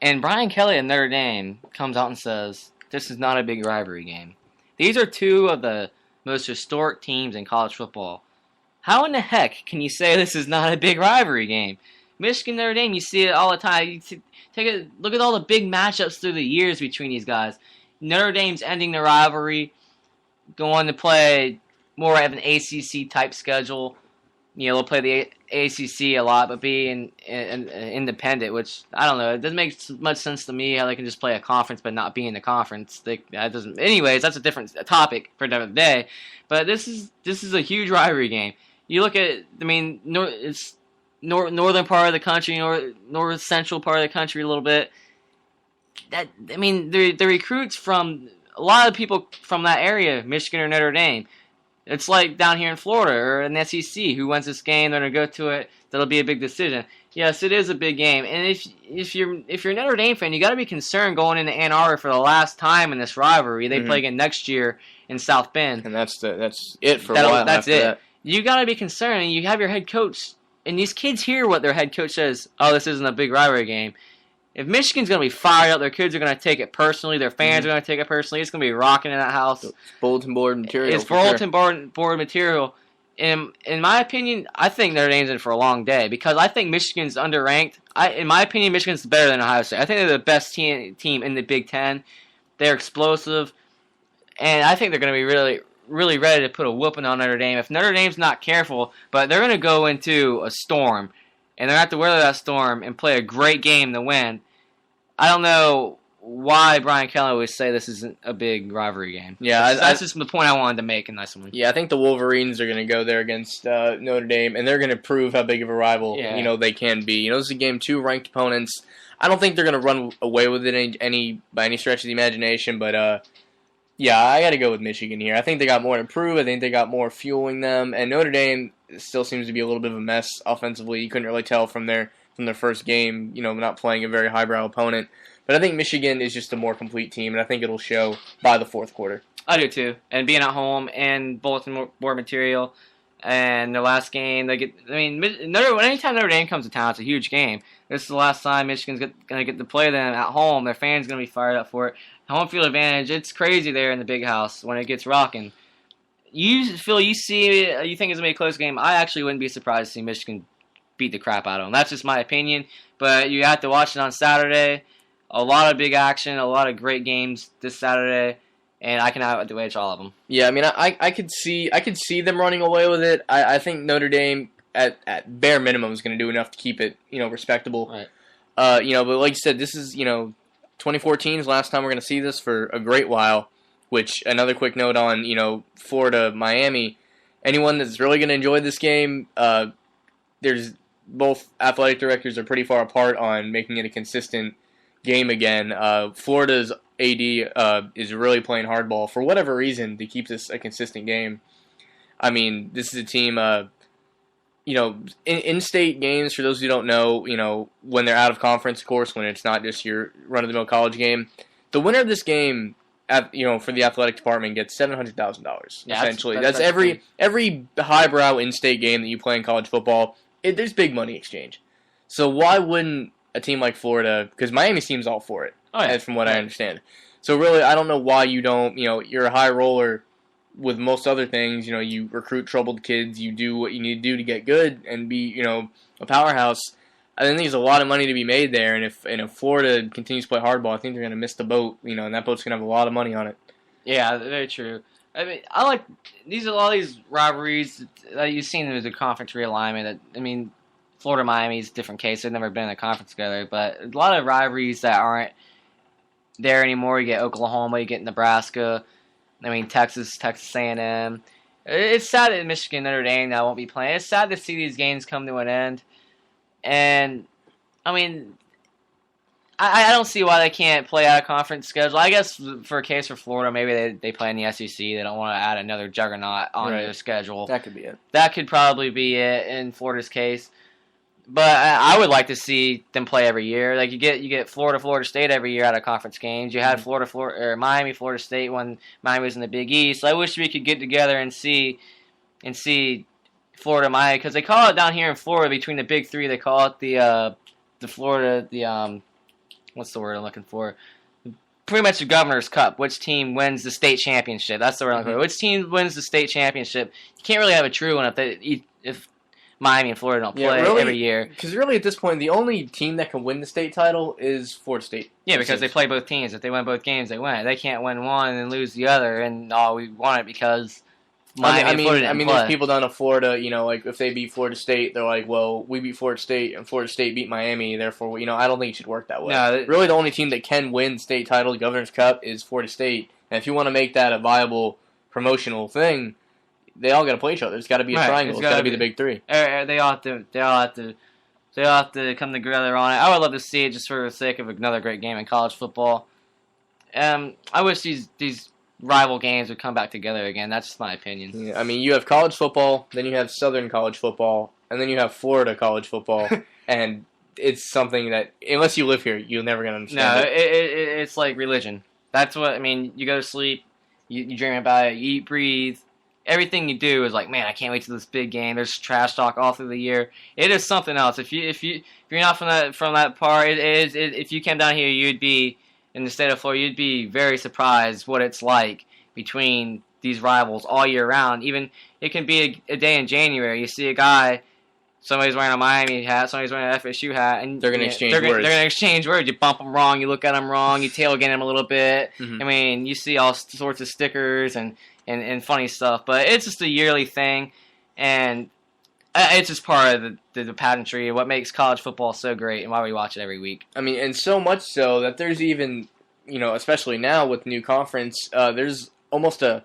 And Brian Kelly at Notre Dame comes out and says, this is not a big rivalry game. These are 2 of the most historic teams in college football. How in the heck can you say this is not a big rivalry game? Michigan, Notre Dame, you see it all the time. You take a look at all the big matchups through the years between these guys. Notre Dame's ending the rivalry, going to play more of an ACC type schedule. They'll play the ACC a lot, but be an independent, which I don't know. It doesn't make much sense to me how they can just play a conference but not be in the conference. That doesn't. Anyways, that's a different topic for another day. But this is a huge rivalry game. You look at, it's northern part of the country, north central part of the country a little bit. The recruits from a lot of people from that area, Michigan or Notre Dame. It's like down here in Florida or in the SEC. Who wins this game? They're gonna go to it. That'll be a big decision. Yes, it is a big game. And if you're a Notre Dame fan, you got to be concerned going into Ann Arbor for the last time in this rivalry. They play again next year in South Bend, and that's it for a while. That's it. That. You got to be concerned. And you have your head coach. And these kids hear what their head coach says, oh, this isn't a big rivalry game. If Michigan's going to be fired up, their kids are going to take it personally. Their fans are going to take it personally. It's going to be rocking in that house. It's bulletin board material. It's bulletin board material. In my opinion, I think Notre Dame's in for a long day because I think Michigan's underranked. In my opinion, Michigan's better than Ohio State. I think they're the best team in the Big Ten. They're explosive. And I think they're going to be really ready to put a whooping on Notre Dame. If Notre Dame's not careful, but they're going to go into a storm, and they're going to have to weather that storm and play a great game to win. I don't know why Brian Kelly always say this isn't a big rivalry game. Yeah, that's just the point I wanted to make in this one. Yeah, I think the Wolverines are going to go there against Notre Dame, and they're going to prove how big of a rival they can be. This is a game, 2 ranked opponents. I don't think they're going to run away with it by any stretch of the imagination, but yeah, I got to go with Michigan here. I think they got more to prove. I think they got more fueling them, and Notre Dame still seems to be a little bit of a mess offensively. You couldn't really tell from their from their first game, not playing a very highbrow opponent. But I think Michigan is just a more complete team, and I think it'll show by the fourth quarter. I do too. And being at home and bulletin board material, and their last game, anytime Notre Dame comes to town, it's a huge game. This is the last time Michigan's going to get to play them at home. Their fans going to be fired up for it. Home field advantage, it's crazy there in the big house when it gets rocking. You think it's going to be a close game. I actually wouldn't be surprised to see Michigan beat the crap out of them. That's just my opinion. But you have to watch it on Saturday. A lot of big action, a lot of great games this Saturday, and I can outwedge all of them. Yeah, I could see them running away with it. I think Notre Dame at bare minimum is going to do enough to keep it respectable. Right. But like you said, this is 2014 is the last time we're going to see this for a great while. Which, another quick note on Florida Miami, anyone that's really going to enjoy this game, there's both athletic directors are pretty far apart on making it a consistent game again. Florida's AD is really playing hardball for whatever reason to keep this a consistent game. I mean, this is a team, in-state games, for those who don't know, when they're out of conference, of course, when it's not just your run-of-the-mill college game, the winner of this game, for the athletic department gets $700,000, essentially. That's every highbrow in-state game that you play in college football, there's big money exchange. So why wouldn't a team like Florida, because Miami's team's all for it, from what I understand. So really, I don't know why you don't, you're a high roller with most other things. You recruit troubled kids, you do what you need to do to get good and be, a powerhouse. I think there's a lot of money to be made there, and if Florida continues to play hardball, I think they're going to miss the boat, and that boat's going to have a lot of money on it. Yeah, very true. I mean, I like all these rivalries that you've seen with the conference realignment. Florida Miami's a different case. They've never been in a conference together, but a lot of rivalries that aren't there anymore. You get Oklahoma, you get Nebraska. Texas A&M. It's sad that Michigan, Notre Dame now won't be playing. It's sad to see these games come to an end. And, I don't see why they can't play out a conference schedule. I guess for a case for Florida, maybe they play in the SEC. They don't want to add another juggernaut on their schedule. That could be it. That could probably be it in Florida's case. But I would like to see them play every year. Like you get Florida State every year out of conference games. You had Miami, Florida State when Miami was in the Big East. So I wish we could get together and see Florida Miami, because they call it down here in Florida between the Big Three. They call it the Florida what's the word I'm looking for? Pretty much the Governor's Cup. Which team wins the state championship? That's the word I'm looking for. Which team wins the state championship? You can't really have a true one if Miami and Florida don't play every year. Because really, at this point, the only team that can win the state title is Florida State. Yeah, because they play both teams. If they win both games, they win. They can't win one and lose the other, and we won it because Miami and Florida didn't play. There's people down in Florida, like if they beat Florida State, they're like, well, we beat Florida State, and Florida State beat Miami, therefore, I don't think it should work that way. No, really, the only team that can win state title, the Governor's Cup, is Florida State. And if you want to make that a viable promotional thing, they all got to play each other. It's got to be a triangle. It's got to be the Big Three. They all have to come together on it. I would love to see it just for the sake of another great game in college football. I wish these rival games would come back together again. That's just my opinion. Yeah, you have college football, then you have Southern college football, and then you have Florida college football, and it's something that, unless you live here, you're never going to understand. No, it's like religion. That's what, you go to sleep, you dream about it, you eat, breathe. Everything you do is like, man, I can't wait to this big game. There's trash talk all through the year. It is something else. If you're not from that part, if you came down here, you'd be in the state of Florida. You'd be very surprised what it's like between these rivals all year round. Even it can be a day in January. You see a guy, somebody's wearing a Miami hat, somebody's wearing an FSU hat, and they're going to exchange words. They're going to exchange words. You bump them wrong, you look at them wrong, you tailgate them a little bit. Mm-hmm. You see all sorts of stickers and funny stuff, but it's just a yearly thing, and it's just part of the pageantry, what makes college football so great and why we watch it every week. And so much so that there's even, especially now with new conference, there's almost a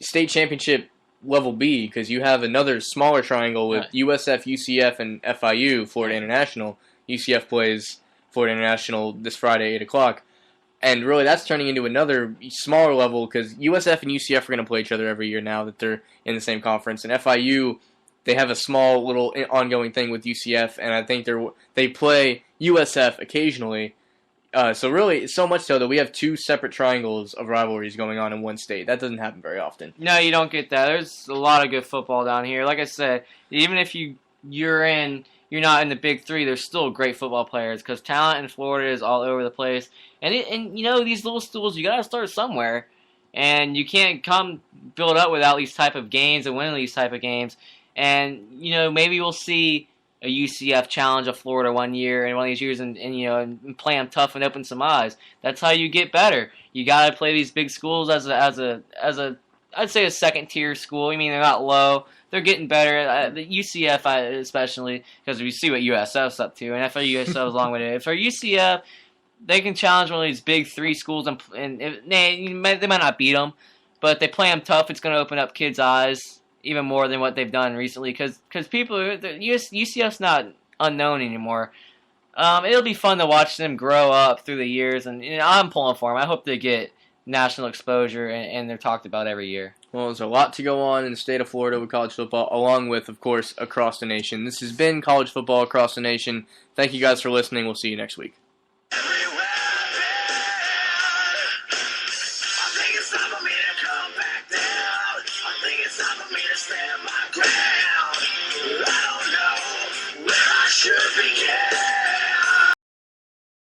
state championship level B, because you have another smaller triangle with USF, UCF, and FIU, Florida International. UCF plays Florida International this Friday, 8 o'clock. And really, that's turning into another smaller level, because USF and UCF are going to play each other every year now that they're in the same conference. And FIU, they have a small little ongoing thing with UCF, and I think they play USF occasionally. So really, so much so that we have two separate triangles of rivalries going on in one state. That doesn't happen very often. No, you don't get that. There's a lot of good football down here. Like I said, even if you're not in the big three, there's still great football players because talent in Florida is all over the place. And these little schools, you gotta start somewhere, and you can't come build up without these type of games and winning these type of games. And maybe we'll see a UCF challenge of Florida one year in one of these years and play them tough and open some eyes. That's how you get better. You got to play these big schools as a I'd say a second tier school. I mean, they're not low. They're getting better. The UCF especially, because we see what USF's up to, and FAU USF is along with it. For UCF, they can challenge one of these big three schools, and they might not beat them, but if they play them tough, it's going to open up kids' eyes even more than what they've done recently, because UCF's not unknown anymore. It'll be fun to watch them grow up through the years, and I'm pulling for them. I hope they get national exposure, and they're talked about every year. Well, there's a lot to go on in the state of Florida with college football, along with, of course, across the nation. This has been College Football Across the Nation. Thank you guys for listening. We'll see you next week.